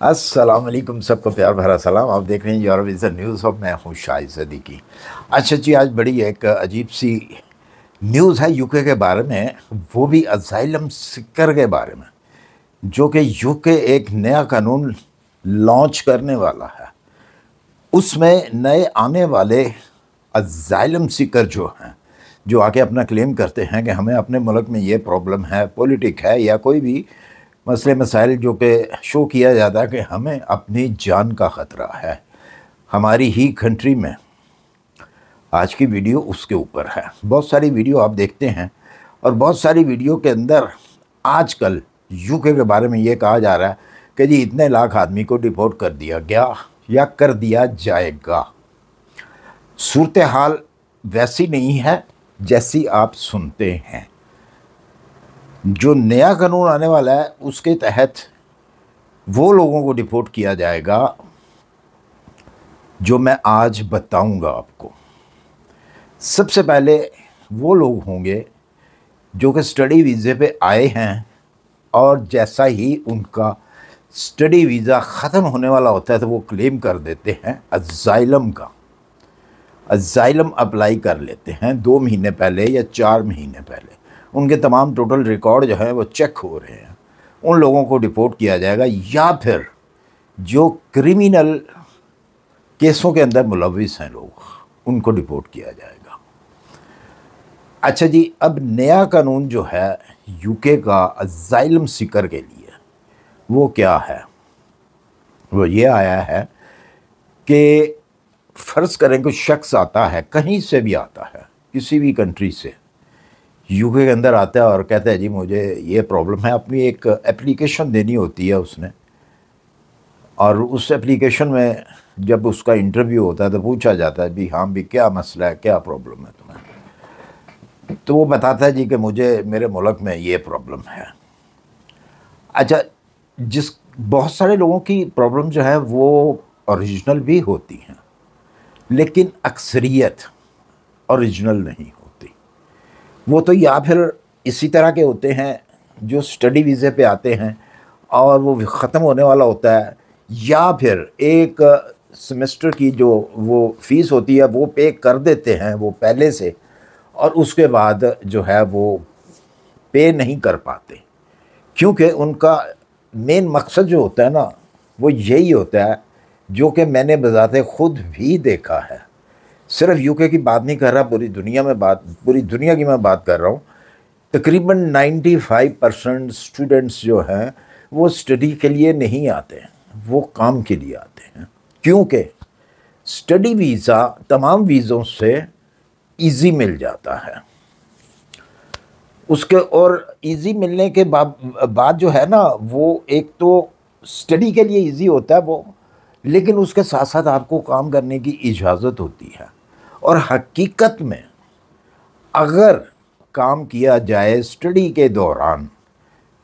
अस्सलाम वालेकुम, सबको प्यार भरा सलाम। आप देख रहे हैं यूरोप इज़ न्यूज़ और मैं हूँ शाहिद सदीकी। अच्छा जी, आज बड़ी एक अजीब सी न्यूज़ है यूके के बारे में, वो भी असाइलम सीकर के बारे में, जो कि यूके एक नया कानून लॉन्च करने वाला है। उसमें नए आने वाले असाइलम सीकर जो हैं, जो आके अपना क्लेम करते हैं कि हमें अपने मुल्क में ये प्रॉब्लम है, पॉलिटिक है या कोई भी मसले मसाइल जो कि शो किया जाता है कि हमें अपनी जान का ख़तरा है हमारी ही कंट्री में। आज की वीडियो उसके ऊपर है। बहुत सारी वीडियो आप देखते हैं और बहुत सारी वीडियो के अंदर आजकल यूके के बारे में ये कहा जा रहा है कि जी इतने लाख आदमी को डिपोर्ट कर दिया गया या कर दिया जाएगा। सूरत हाल वैसी नहीं है जैसी आप सुनते हैं। जो नया कानून आने वाला है उसके तहत वो लोगों को डिपोर्ट किया जाएगा जो मैं आज बताऊंगा आपको। सबसे पहले वो लोग होंगे जो कि स्टडी वीज़े पे आए हैं और जैसा ही उनका स्टडी वीज़ा ख़त्म होने वाला होता है तो वो क्लेम कर देते हैं असाइलम का। असाइलम अप्लाई कर लेते हैं 2 महीने पहले या 4 महीने पहले। उनके तमाम टोटल रिकॉर्ड जो है वो चेक हो रहे हैं। उन लोगों को डिपोर्ट किया जाएगा या फिर जो क्रिमिनल केसों के अंदर मुलविस हैं लोग, उनको डिपोर्ट किया जाएगा। अच्छा जी, अब नया कानून जो है यूके का असाइलम सीकर के लिए वो क्या है? वो ये आया है कि फ़र्ज़ करें कोई शख्स आता है, कहीं से भी आता है, किसी भी कंट्री से यूके के अंदर आता है और कहता है जी मुझे ये प्रॉब्लम है। अपनी एक एप्लीकेशन देनी होती है उसने, और उस एप्लीकेशन में जब उसका इंटरव्यू होता है तो पूछा जाता है भी हाँ भी क्या मसला है, क्या प्रॉब्लम है तुम्हें। तो वो बताता है जी कि मुझे मेरे मुल्क में ये प्रॉब्लम है। अच्छा, बहुत सारे लोगों की प्रॉब्लम जो है वो ओरिजिनल भी होती हैं, लेकिन अक्सरियत ओरिजिनल नहीं होती। वो तो या फिर इसी तरह के होते हैं जो स्टडी वीज़े पे आते हैं और वो ख़त्म होने वाला होता है, या फिर एक सेमेस्टर की जो वो फ़ीस होती है वो पे कर देते हैं वो पहले से, और उसके बाद जो है वो पे नहीं कर पाते, क्योंकि उनका मेन मकसद जो होता है ना वो यही होता है, जो कि मैंने बज़ाते ख़ुद भी देखा है। सिर्फ यूके की बात नहीं कर रहा, पूरी दुनिया की मैं बात कर रहा हूँ। तकरीबन 95% स्टूडेंट्स जो हैं वो स्टडी के लिए नहीं आते हैं, वो काम के लिए आते हैं, क्योंकि स्टडी वीज़ा तमाम वीज़ों से इजी मिल जाता है उसके। और इजी मिलने के बाद जो है ना वो एक तो स्टडी के लिए इजी होता है वो, लेकिन उसके साथ साथ आपको काम करने की इजाज़त होती है। और हकीकत में अगर काम किया जाए स्टडी के दौरान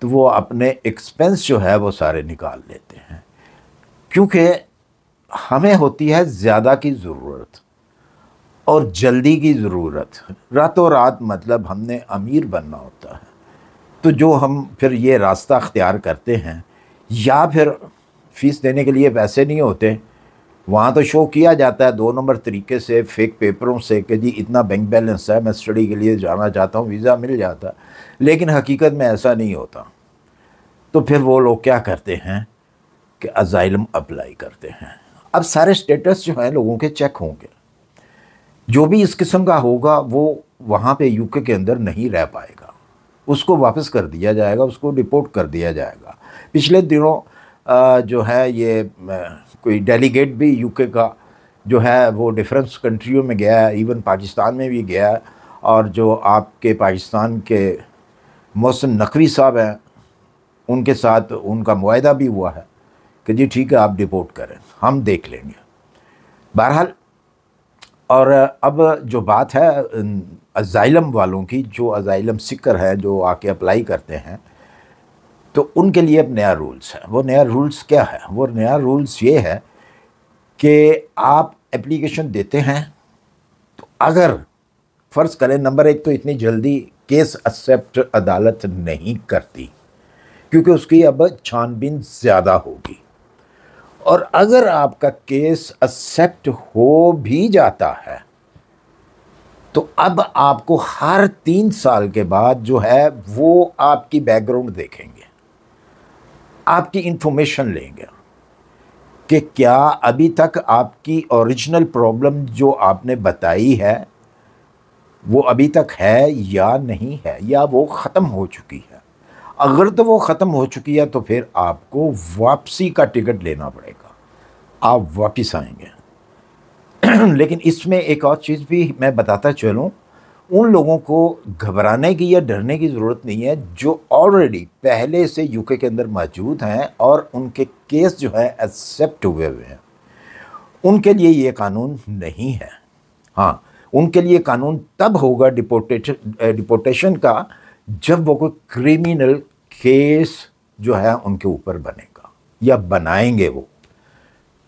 तो वो अपने एक्सपेंस जो है वो सारे निकाल लेते हैं, क्योंकि हमें होती है ज़्यादा की ज़रूरत और जल्दी की ज़रूरत। रातों रात मतलब हमने अमीर बनना होता है, तो जो हम फिर ये रास्ता अख्तियार करते हैं, या फिर फ़ीस देने के लिए पैसे नहीं होते, वहाँ तो शो किया जाता है 2 नंबर तरीके से, फेक पेपरों से कि जी इतना बैंक बैलेंस है, मैं स्टडी के लिए जाना चाहता हूँ, वीज़ा मिल जाता है, लेकिन हकीकत में ऐसा नहीं होता। तो फिर वो लोग क्या करते हैं कि असाइलम अप्लाई करते हैं। अब सारे स्टेटस जो हैं लोगों के चेक होंगे, जो भी इस किस्म का होगा वो वहाँ पे यूके के अंदर नहीं रह पाएगा, उसको वापस कर दिया जाएगा, उसको डिपोर्ट कर दिया जाएगा। पिछले दिनों जो है ये कोई डेलीगेट भी यूके का जो है वो डिफरेंस कंट्रियों में गया है, इवन पाकिस्तान में भी गया है, और जो आपके पाकिस्तान के मोहसिन नकवी साहब हैं उनके साथ उनका मुआहदा भी हुआ है कि जी ठीक है आप डिपोर्ट करें, हम देख लेंगे। बहरहाल, और अब जो बात है असाइलम वालों की, जो असाइलम सीकर है जो आके अप्लाई करते हैं, तो उनके लिए अब नया रूल्स है। वो नया रूल्स क्या है? वो नया रूल्स ये है कि आप एप्लीकेशन देते हैं तो अगर फ़र्ज़ करें नंबर 1 तो इतनी जल्दी केस एक्सेप्ट अदालत नहीं करती, क्योंकि उसकी अब छानबीन ज़्यादा होगी। और अगर आपका केस एक्सेप्ट हो भी जाता है तो अब आपको हर 3 साल के बाद जो है वो आपकी बैकग्राउंड देखेंगे, आपकी इंफॉर्मेशन लेंगे कि क्या अभी तक आपकी ओरिजिनल प्रॉब्लम जो आपने बताई है वो अभी तक है या नहीं है, या वो ख़त्म हो चुकी है। अगर तो वो ख़त्म हो चुकी है तो फिर आपको वापसी का टिकट लेना पड़ेगा, आप वापस आएंगे। लेकिन इसमें एक और चीज़ भी मैं बताता चलूँ, उन लोगों को घबराने की या डरने की ज़रूरत नहीं है जो ऑलरेडी पहले से यूके के अंदर मौजूद हैं और उनके केस जो है एक्सेप्ट हुए हुए हैं। उनके लिए ये कानून नहीं है। हाँ, उनके लिए कानून तब होगा डिपोर्टेशन का जब वो कोई क्रिमिनल केस जो है उनके ऊपर बनेगा या बनाएंगे वो,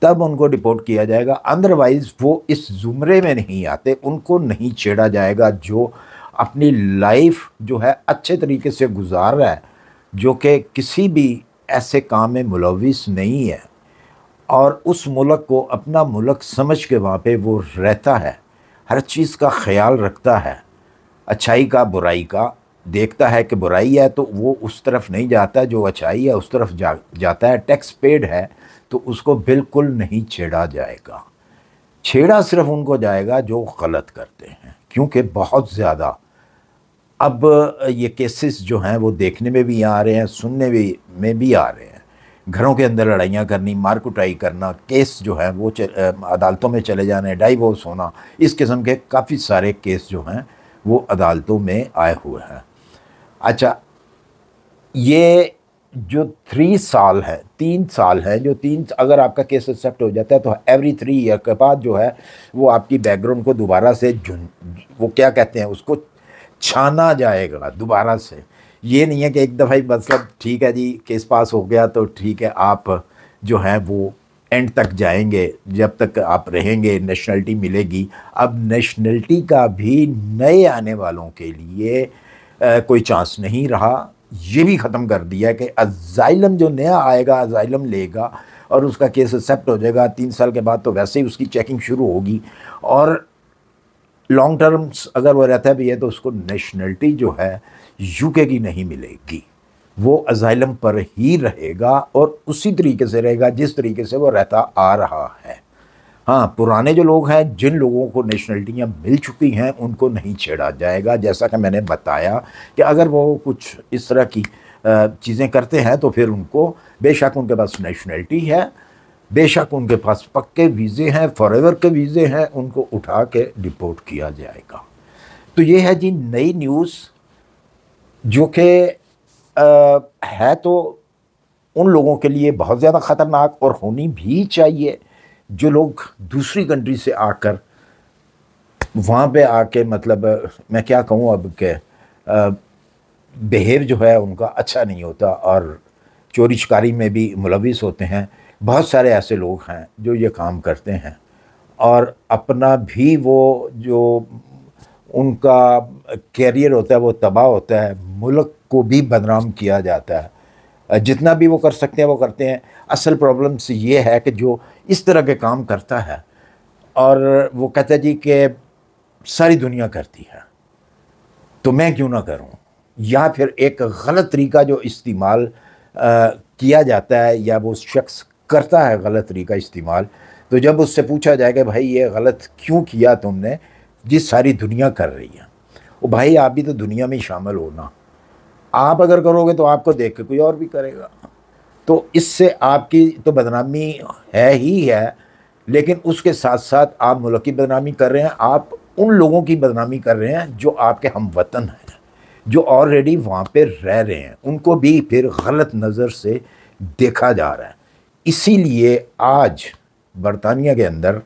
तब उनको डिपोर्ट किया जाएगा। अदरवाइज़ वो इस ज़ुमरे में नहीं आते, उनको नहीं छेड़ा जाएगा जो अपनी लाइफ जो है अच्छे तरीके से गुजार रहा है, जो कि किसी भी ऐसे काम में मुलविस नहीं है और उस मुल्क को अपना मुल्क समझ के वहाँ पे वो रहता है, हर चीज़ का ख्याल रखता है, अच्छाई का बुराई का देखता है कि बुराई है तो वो उस तरफ नहीं जाता, जो अच्छाई है उस तरफ जाता है। टैक्स पेड है तो उसको बिल्कुल नहीं छेड़ा जाएगा। छेड़ा सिर्फ उनको जाएगा जो गलत करते हैं, क्योंकि बहुत ज़्यादा अब ये केसेस जो हैं वो देखने में भी आ रहे हैं, सुनने में भी आ रहे हैं। घरों के अंदर लड़ाइयाँ करनी, मार कुटाई करना, केस जो है वो अदालतों में चले जाने, डाइवोर्स होना, इस किस्म के काफ़ी सारे केस जो हैं वो अदालतों में आए हुए हैं। अच्छा, ये जो 3 साल है, 3 साल है, जो अगर आपका केस एक्सेप्ट हो जाता है तो एवरी 3 ईयर के बाद जो है वो आपकी बैकग्राउंड को दोबारा से वो क्या कहते हैं उसको छाना जाएगा दोबारा से। ये नहीं है कि एक दफ़ा ही मतलब ठीक है जी केस पास हो गया तो ठीक है, आप जो है वो एंड तक जाएंगे, जब तक आप रहेंगे नेशनलिटी मिलेगी। अब नेशनलिटी का भी नए आने वालों के लिए कोई चांस नहीं रहा, ये भी ख़त्म कर दिया है कि अजाइलम जो नया आएगा अजाइलम लेगा और उसका केस एक्सेप्ट हो जाएगा 3 साल के बाद, तो वैसे ही उसकी चेकिंग शुरू होगी और लॉन्ग टर्म्स अगर वो रहता है भी है तो उसको नेशनलिटी जो है यूके की नहीं मिलेगी, वो अजाइलम पर ही रहेगा और उसी तरीके से रहेगा जिस तरीके से वो रहता आ रहा है। हाँ, पुराने जो लोग हैं, जिन लोगों को नेशनलिटियाँ मिल चुकी हैं, उनको नहीं छेड़ा जाएगा। जैसा कि मैंने बताया कि अगर वो कुछ इस तरह की चीज़ें करते हैं तो फिर उनको बेशक उनके पास नेशनलिटी है, बेशक उनके पास पक्के वीज़े हैं, फॉरएवर के वीज़े हैं, उनको उठा के डिपोर्ट किया जाएगा। तो ये है जी नई न्यूज़ जो कि है तो उन लोगों के लिए बहुत ज़्यादा ख़तरनाक और होनी भी चाहिए जो लोग दूसरी कंट्री से आकर वहाँ पे आके मतलब मैं क्या कहूँ अब के बिहेव जो है उनका अच्छा नहीं होता और चोरी चकारी में भी मुलविस होते हैं। बहुत सारे ऐसे लोग हैं जो ये काम करते हैं और अपना भी वो जो उनका कैरियर होता है वो तबाह होता है, मुल्क को भी बदनाम किया जाता है। जितना भी वो कर सकते हैं वो करते हैं। असल प्रॉब्लम से ये है कि जो इस तरह के काम करता है और वो कहता है जी कि सारी दुनिया करती है तो मैं क्यों ना करूं, या फिर एक गलत तरीका जो इस्तेमाल किया जाता है या वो शख्स करता है गलत तरीका इस्तेमाल, तो जब उससे पूछा जाए कि भाई ये गलत क्यों किया तुमने जिस सारी दुनिया कर रही है, वो भाई आप भी तो दुनिया में ही शामिल हो ना, आप अगर करोगे तो आपको देख के कोई और भी करेगा, तो इससे आपकी तो बदनामी है ही है, लेकिन उसके साथ साथ आप मुल्क की बदनामी कर रहे हैं, आप उन लोगों की बदनामी कर रहे हैं जो आपके हमवतन हैं, जो ऑलरेडी वहाँ पे रह रहे हैं, उनको भी फिर गलत नज़र से देखा जा रहा है। इसीलिए आज बरतानिया के अंदर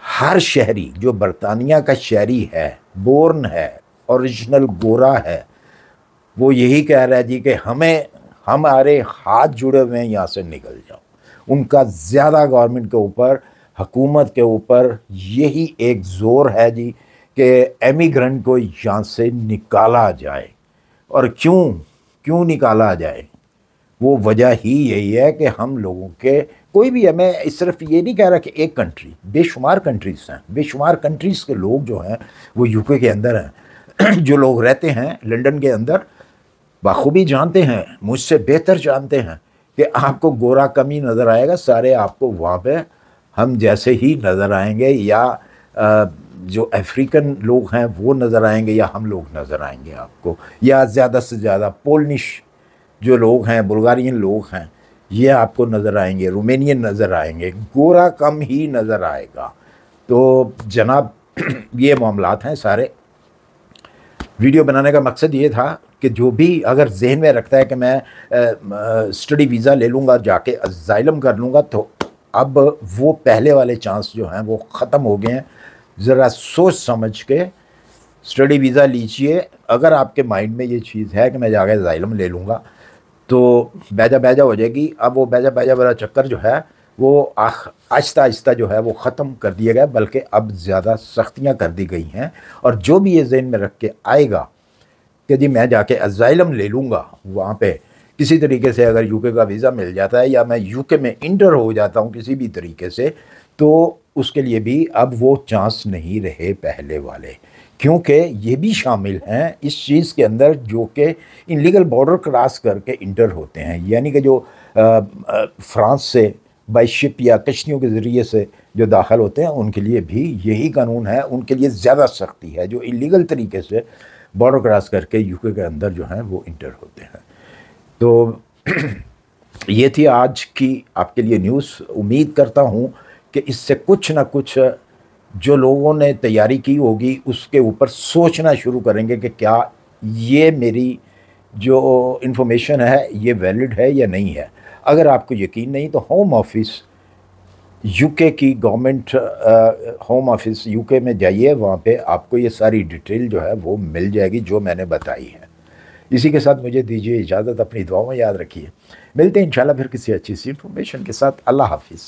हर शहरी जो बरतानिया का शहरी है, बोर्न है, ओरिजिनल गोरा है, वो यही कह रहा है जी कि हमारे हाथ जुड़े हुए हैं, यहाँ से निकल जाओ। उनका ज़्यादा गवर्नमेंट के ऊपर, हुकूमत के ऊपर यही एक ज़ोर है जी कि एमिग्रेंट को यहाँ से निकाला जाए। और क्यों निकाला जाए? वो वजह ही यही है कि हम लोगों के कोई भी है, मैं सिर्फ ये नहीं कह रहा कि एक कंट्री, बेशुमार कंट्रीज़ हैं, बेशुमार कंट्रीज़ के लोग जो हैं वो यूके के अंदर हैं। जो लोग रहते हैं लंदन के अंदर बाखूबी जानते हैं, मुझसे बेहतर जानते हैं कि आपको गोरा कम ही नज़र आएगा, सारे आपको वहाँ पे हम जैसे ही नज़र आएंगे, या जो अफ्रीकन लोग हैं वो नज़र आएंगे, या हम लोग नज़र आएंगे आपको, या ज़्यादा से ज़्यादा पोलनिश जो लोग हैं, बुल्गारियन लोग हैं, ये आपको नज़र आएंगे, रोमेनियन नज़र आएंगे, गोरा कम ही नज़र आएगा। तो जनाब ये मामलात हैं सारे। वीडियो बनाने का मकसद ये था कि जो भी अगर जहन में रखता है कि मैं स्टडी वीज़ा ले लूँगा, जाके अज़ाइलम कर लूँगा, तो अब वो पहले वाले चांस जो हैं वो ख़त्म हो गए हैं। ज़रा सोच समझ के स्टडी वीज़ा लीजिए। अगर आपके माइंड में ये चीज़ है कि मैं जाके अज़ाइलम ले लूँगा तो बैजा बैजा हो जाएगी। अब वो बैजा बैजा वाला चक्कर जो है वो आहिस्ता आहिस्ता जो है वो ख़त्म कर दिया गया, बल्कि अब ज़्यादा सख्तियाँ कर दी गई हैं। और जो भी ये ज़हन में रख के आएगा कि जी मैं जाके अज़ाइलम ले लूँगा, वहाँ पे किसी तरीके से अगर यूके का वीज़ा मिल जाता है, या मैं यूके में इंटर हो जाता हूँ किसी भी तरीके से, तो उसके लिए भी अब वो चांस नहीं रहे पहले वाले, क्योंकि ये भी शामिल हैं इस चीज़ के अंदर जो कि इनलीगल बॉर्डर क्रॉस करके इंटर होते हैं। यानी कि जो फ्रांस से बाई शिप या कश्तियों के ज़रिए से जो दाखिल होते हैं उनके लिए भी यही कानून है, उनके लिए ज़्यादा सख्ती है। जो इलीगल तरीके से बॉर्डर क्रॉस करके यूके के अंदर जो हैं वो इंटर होते हैं। तो ये थी आज की आपके लिए न्यूज़। उम्मीद करता हूँ कि इससे कुछ ना कुछ जो लोगों ने तैयारी की होगी उसके ऊपर सोचना शुरू करेंगे कि क्या ये मेरी जो इन्फॉर्मेशन है ये वैलिड है या नहीं है। अगर आपको यकीन नहीं तो होम ऑफिस यूके की गवर्नमेंट होम ऑफिस यूके में जाइए, वहाँ पे आपको ये सारी डिटेल जो है वो मिल जाएगी जो मैंने बताई है। इसी के साथ मुझे दीजिए इजाज़त, अपनी दुआओं में याद रखिए। मिलते हैं इंशाल्लाह फिर किसी अच्छी सी इन्फॉर्मेशन के साथ। अल्लाह हाफिज़।